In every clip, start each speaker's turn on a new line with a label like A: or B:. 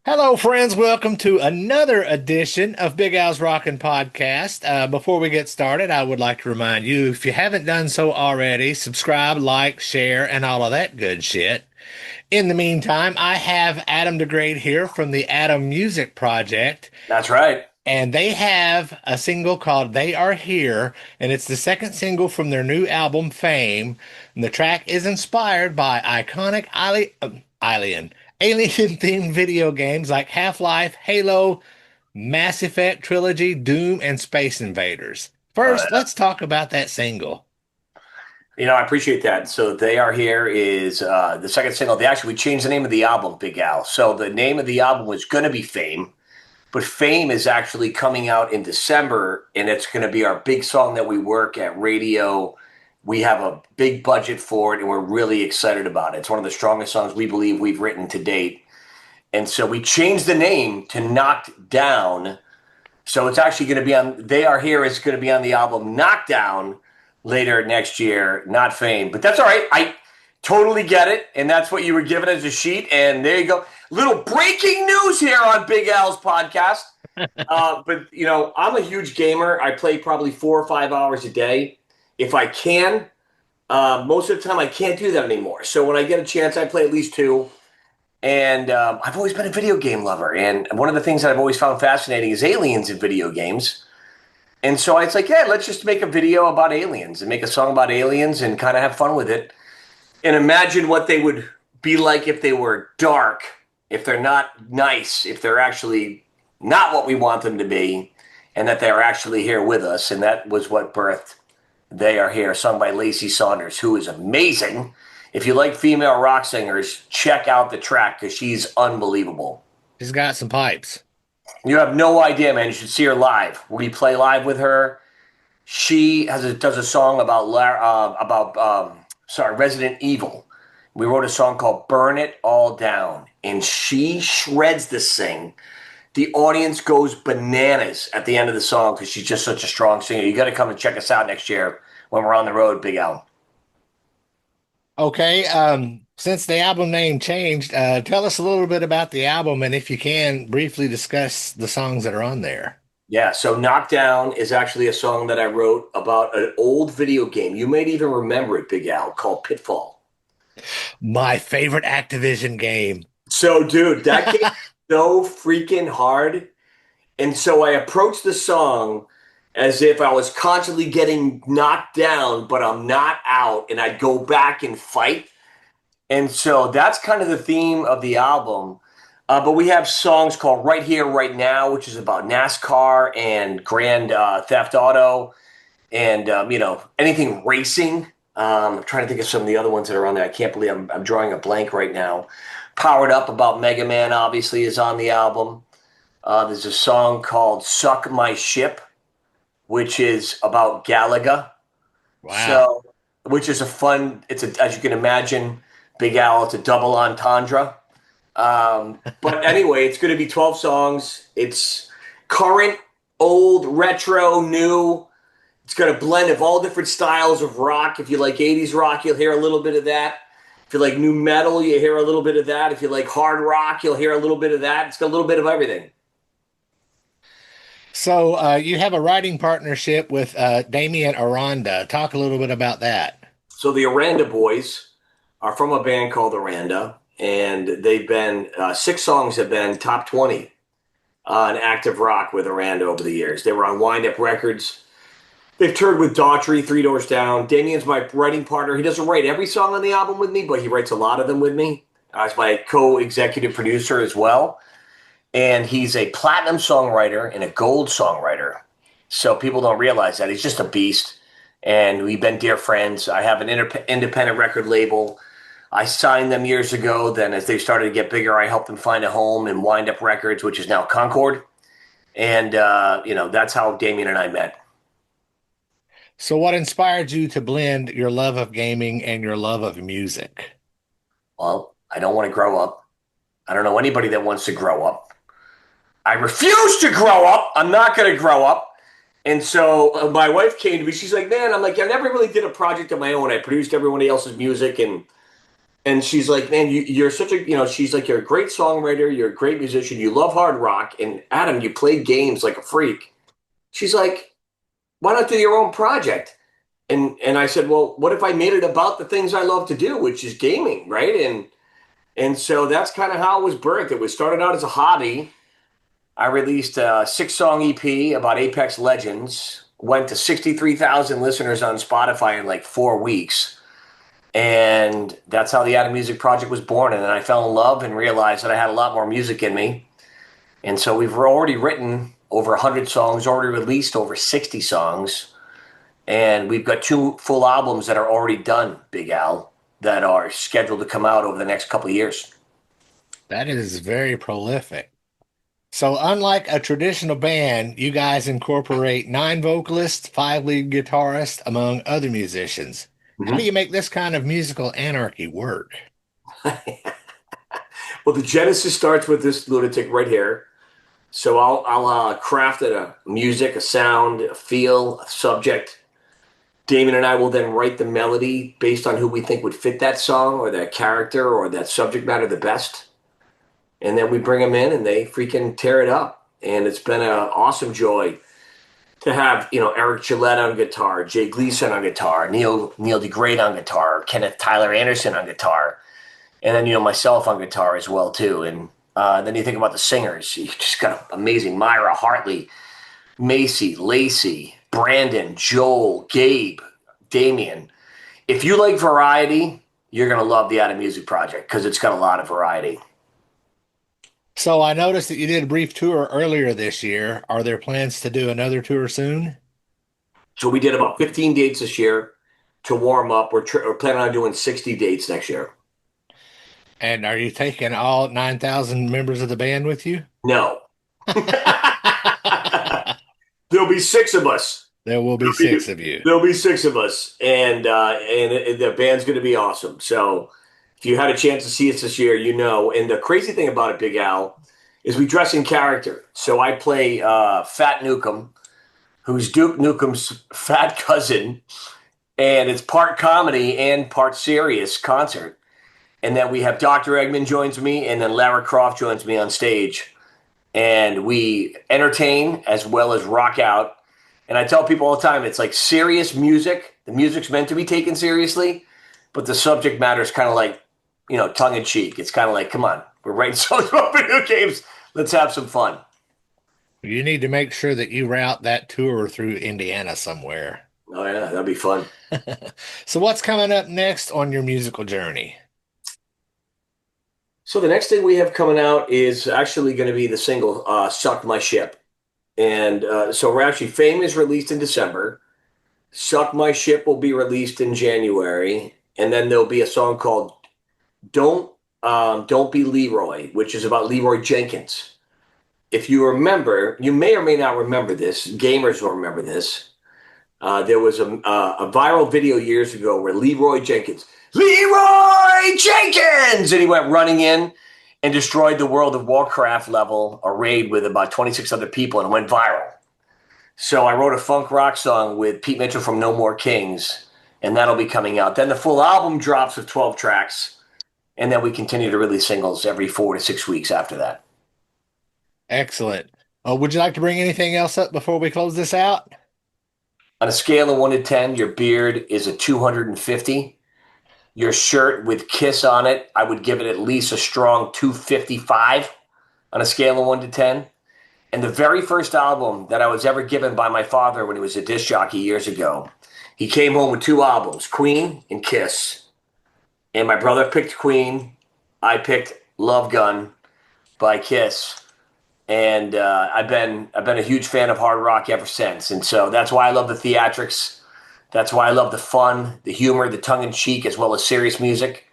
A: Hello, friends. Welcome to another edition of Big Al's Rockin' Podcast. Before we get started, I would like to remind you, if you haven't done so already, subscribe, like, share, and all of that good shit. In the meantime, I have Adam DeGraide here from the A.D.A.M Music Project,
B: That's right.
A: and they have a single called They Are Here, and it's the second single from their new album, Fame. And the track is inspired by iconic alien themed video games like Half-Life, Halo, Mass Effect Trilogy, Doom, and Space Invaders. First,
B: Uh,
A: let's talk about that single.
B: I appreciate that. So They Are Here is the second single. We changed the name of the album, Big Al. So the name of the album was going to be Fame, but Fame is actually coming out in December, and it's going to be our big song that we work at radio. We have a big budget for it, and we're really excited about it. It's one of the strongest songs we believe we've written to date. And so we changed the name to Knocked Down. So it's actually going to be on, They Are Here is going to be on the album Knockdown later next year, not Fame. But that's all right. I totally get it. And that's what you were given as a sheet. And there you go. Little breaking news here on Big Al's podcast. But I'm a huge gamer. I play probably 4 or 5 hours a day. If I can, most of the time I can't do that anymore. So when I get a chance, I play at least two. And I've always been a video game lover. And one of the things that I've always found fascinating is aliens in video games. And so it's like, yeah, let's just make a video about aliens and make a song about aliens and kind of have fun with it. And imagine what they would be like if they were dark, if they're not nice, if they're actually not what we want them to be, and that they're actually here with us. And that was what birthed They Are Here, sung by Lacey Saunders, who is amazing. If you like female rock singers, check out the track because she's unbelievable.
A: She's got some pipes.
B: You have no idea, man. You should see her live. We play live with her. She does a song about Resident Evil. We wrote a song called "Burn It All Down," and she shreds this thing. The audience goes bananas at the end of the song because she's just such a strong singer. You got to come and check us out next year when we're on the road, Big Al.
A: Okay, since the album name changed, tell us a little bit about the album and if you can, briefly discuss the songs that are on there.
B: Yeah, so Knockdown is actually a song that I wrote about an old video game. You might even remember it, Big Al, called Pitfall.
A: My favorite Activision game.
B: So, dude, that game is so freaking hard. And so I approached the song as if I was constantly getting knocked down, but I'm not out, and I'd go back and fight. And so that's kind of the theme of the album. But we have songs called Right Here, Right Now, which is about NASCAR and Grand Theft Auto and, anything racing. I'm trying to think of some of the other ones that are on there. I can't believe I'm drawing a blank right now. Powered Up about Mega Man, obviously, is on the album. There's a song called Suck My Ship, which is about Galaga.
A: Wow.
B: So, which is as you can imagine, Big Al, it's a double entendre. But anyway, it's going to be 12 songs. It's current, old, retro, new. It's got a blend of all different styles of rock. If you like 80s rock, you'll hear a little bit of that. If you like new metal, you hear a little bit of that. If you like hard rock, you'll hear a little bit of that. It's got a little bit of everything.
A: So you have a writing partnership with Dameon Aranda. Talk a little bit about that.
B: So the Aranda boys are from a band called Aranda, and they've been 6 songs have been top 20 on active rock with Aranda over the years. They were on Wind Up Records. They've toured with Daughtry, Three Doors Down. Damien's my writing partner. He doesn't write every song on the album with me, but he writes a lot of them with me. He's my co-executive producer as well. And he's a platinum songwriter and a gold songwriter. So people don't realize that. He's just a beast. And we've been dear friends. I have an independent record label. I signed them years ago. Then as they started to get bigger, I helped them find a home in Wind Up Records, which is now Concord. And, that's how Damien and I met.
A: So what inspired you to blend your love of gaming and your love of music?
B: Well, I don't want to grow up. I don't know anybody that wants to grow up. I refuse to grow up. I'm not going to grow up. And so my wife came to me. She's like, man, I'm like, I never really did a project of my own. I produced everybody else's music. And And she's like, man, you're such a, she's like, you're a great songwriter. You're a great musician. You love hard rock. And Adam, you play games like a freak. She's like, why not do your own project? And I said, well, what if I made it about the things I love to do, which is gaming, right? And so that's kind of how it was birthed. It was started out as a hobby. I released a 6-song EP about Apex Legends. Went to 63,000 listeners on Spotify in like 4 weeks. And that's how the Adam Music Project was born. And then I fell in love and realized that I had a lot more music in me. And so we've already written over 100 songs, already released over 60 songs. And we've got 2 full albums that are already done, Big Al, that are scheduled to come out over the next couple of years.
A: That is very prolific. So, unlike a traditional band, you guys incorporate 9 vocalists, 5 lead guitarists, among other musicians. How do
B: Mhm.
A: you make this kind of musical anarchy work?
B: Well, the genesis starts with this lunatic right here. So I'll craft a music, a sound, a feel, a subject. Damien and I will then write the melody based on who we think would fit that song or that character or that subject matter the best. And then we bring them in and they freaking tear it up. And it's been an awesome joy to have, Eric Gillette on guitar, Jay Gleason on guitar, Neil DeGraide on guitar, Kenneth Tyler Anderson on guitar, and then, myself on guitar as well, too. And then you think about the singers. You just got amazing Myra, Hartley, Macy, Lacey, Brandon, Joel, Gabe, Damien. If you like variety, you're going to love the Adam Music Project because it's got a lot of variety.
A: So, I noticed that you did a brief tour earlier this year. Are there plans to do another tour soon?
B: So we did about 15 dates this year to warm up. We're planning on doing 60 dates next year.
A: And are you taking all 9,000 members of the band with you?
B: No. There'll be 6 of us.
A: There will be
B: There'll
A: 6
B: be,
A: of you.
B: there'll be 6 of us, and the band's going to be awesome. So if you had a chance to see us this year, And the crazy thing about it, Big Al, is we dress in character. So I play Fat Nukem, who's Duke Nukem's fat cousin, and it's part comedy and part serious concert. And then we have Dr. Eggman joins me, and then Lara Croft joins me on stage. And we entertain as well as rock out. And I tell people all the time, it's like serious music. The music's meant to be taken seriously, but the subject matter is kind of like, tongue in cheek. It's kind of like, come on, we're writing songs about video games. Let's have some fun.
A: You need to make sure that you route that tour through Indiana somewhere.
B: Oh, yeah, that'd be fun.
A: So, what's coming up next on your musical journey?
B: So the next thing we have coming out is actually going to be the single "Suck My Ship," and so we're actually Fame is released in December. "Suck My Ship" will be released in January, and then there'll be a song called "Don't Be Leroy," which is about Leroy Jenkins. If you remember, you may or may not remember this. Gamers will remember this. There was a viral video years ago where Leroy Jenkins, and he went running in and destroyed the World of Warcraft level, a raid with about 26 other people, and went viral. So I wrote a funk rock song with Pete Mitchell from No More Kings, and that'll be coming out. Then the full album drops with 12 tracks, and then we continue to release singles every 4 to 6 weeks after that.
A: Excellent. Would you like to bring anything else up before we close this out?
B: On a scale of 1 to 10, your beard is a 250. Your shirt with Kiss on it, I would give it at least a strong 255 on a scale of 1 to 10. And the very first album that I was ever given by my father when he was a disc jockey years ago, he came home with 2 albums, Queen and Kiss. And my brother picked Queen. I picked Love Gun by Kiss. And I've been a huge fan of hard rock ever since. And so that's why I love the theatrics. That's why I love the fun, the humor, the tongue-in-cheek, as well as serious music.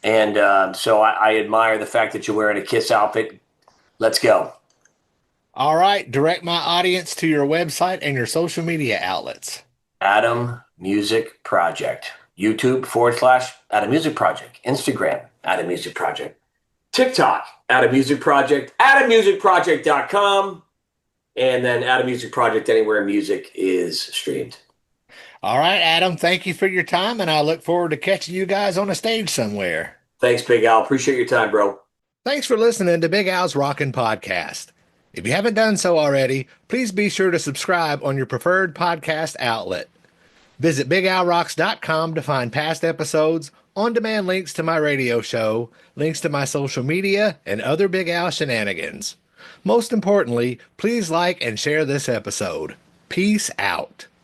B: And so I admire the fact that you're wearing a Kiss outfit. Let's go.
A: All right. Direct my audience to your website and your social media outlets.
B: Adam Music Project. YouTube / Adam Music Project. Instagram, Adam Music Project. TikTok, Adam Music Project. AdamMusicProject.com. And then Adam Music Project anywhere music is streamed.
A: All right, Adam, thank you for your time, and I look forward to catching you guys on a stage somewhere.
B: Thanks, Big Al. Appreciate your time, bro.
A: Thanks for listening to Big Al's Rockin' Podcast. If you haven't done so already, please be sure to subscribe on your preferred podcast outlet. Visit BigAlRocks.com to find past episodes, on-demand links to my radio show, links to my social media, and other Big Al shenanigans. Most importantly, please like and share this episode. Peace out.